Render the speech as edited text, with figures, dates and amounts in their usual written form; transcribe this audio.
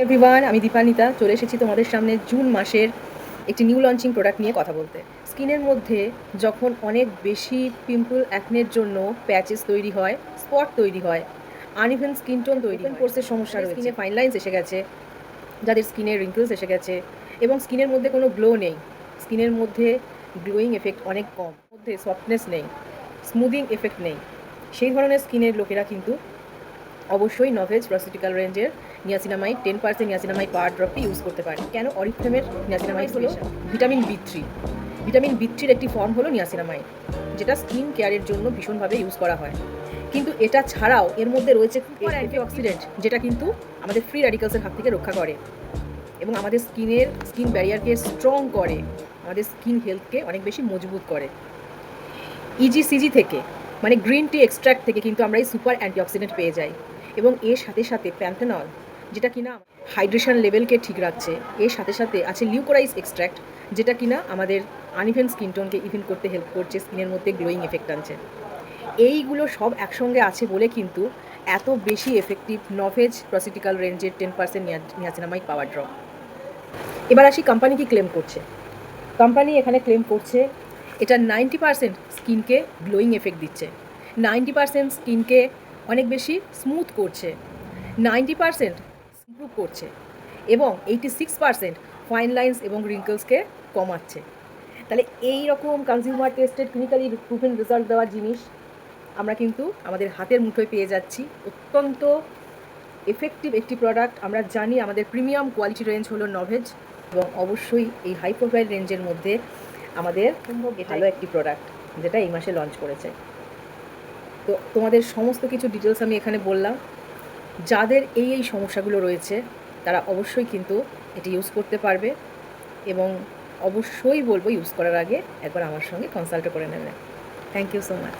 Everyone, আমি দীপান্বিতা চলে এসেছি তোমাদের সামনে জুন মাসের একটি নিউ লঞ্চিং প্রোডাক্ট নিয়ে কথা বলতে। স্কিনের মধ্যে যখন অনেক বেশি পিম্পল অ্যাকনের জন্য প্যাচেস তৈরি হয়, স্পট তৈরি হয়, আনইভেন স্কিন টোন তৈরি হয়, পোর্সের সমস্যা রয়েছে, স্কিনে ফাইন লাইন্স এসে গেছে, যাদের স্কিনে রিঙ্কলস এসে গেছে এবং স্কিনের মধ্যে কোনো গ্লো নেই, স্কিনের মধ্যে গ্লোয়িং এফেক্ট অনেক কম, মধ্যে সফটনেস নেই, স্মুদিং এফেক্ট নেই, সেই ধরনের স্কিনের লোকেরা কিন্তু অবশ্যই নভেজ প্রসিটিক্যাল রেঞ্জের নিয়াসিনামাইড 10% নিয়াসিনামাইড পাওয়ার ড্রপটি ইউজ করতে পারে। কেন? অরিফ্লেমের নিয়াসিনামাইড হলো ভিটামিন বি3। ভিটামিন বি3-র একটি ফর্ম হলো নিয়াসিনামাইড, যেটা স্কিন কেয়ারের জন্য ভীষণভাবে ইউজ করা হয়। কিন্তু এটা ছাড়াও এর মধ্যে রয়েছে সুপার অ্যান্টিঅক্সিডেন্ট, যেটা কিন্তু আমাদের ফ্রি র্যাডিক্যালসের হাত থেকে রক্ষা করে এবং আমাদের স্কিন ব্যারিয়ারকে স্ট্রং করে, আমাদের স্কিন হেলথকে অনেক বেশি মজবুত করে। ইজিসিজি থেকে, মানে গ্রিন টি এক্সট্র্যাক্ট থেকে কিন্তু আমরা এই সুপার অ্যান্টিঅক্সিডেন্ট পেয়ে যাই এবং এর সাথে সাথে প্যান্থেনল, যেটা কিনা হাইড্রেশন লেভেলকে ঠিক রাখছে। এর সাথে সাথে আছে লিউকোরাইস এক্সট্র্যাক্ট, যেটা কিনা আমাদের আনইভেন স্কিন টোনকে ইভেন করতে হেল্প করছে, স্কিনের মধ্যে গ্লোয়িং এফেক্ট আনছে। এইগুলো সব একসঙ্গে আছে বলে কিন্তু এত বেশি এফেক্টিভ নভেজ প্রসিটিক্যাল রেঞ্জের 10% নিয়াসিনামাইড পাওয়ার ড্রপ। এবার আসি কোম্পানি কি ক্লেম করছে। কোম্পানি এখানে ক্লেম করছে এটা 90% স্কিনকে গ্লোয়িং এফেক্ট দিচ্ছে, 90% স্কিনকে অনেক বেশি স্মুথ করছে, 90% ইমপ্রুভ করছে এবং 86% ফাইন লাইন্স এবং রিঙ্কলসকে কমাচ্ছে। তাহলে এই রকম consumer tested clinically proven result দেওয়া জিনিস আমরা কিন্তু আমাদের হাতের মুঠোয় পেয়ে যাচ্ছি। অত্যন্ত এফেক্টিভ একটি প্রোডাক্ট। আমরা জানি আমাদের প্রিমিয়াম কোয়ালিটি রেঞ্জ হলো নভেজ এবং অবশ্যই এই হাই প্রোফাইল রেঞ্জের মধ্যে আমাদের ভালো একটি প্রোডাক্ট, যেটা এই মাসে লঞ্চ করেছে। তো তোমাদের সমস্ত কিছু ডিটেলস আমি এখানে বললাম। যাদের এই সমস্যাগুলো রয়েছে তারা অবশ্যই কিন্তু এটি ইউজ করতে পারবে এবং অবশ্যই বলবো ইউজ করার আগে একবার আমার সঙ্গে কনসাল্ট করে নেবে। Thank you so much.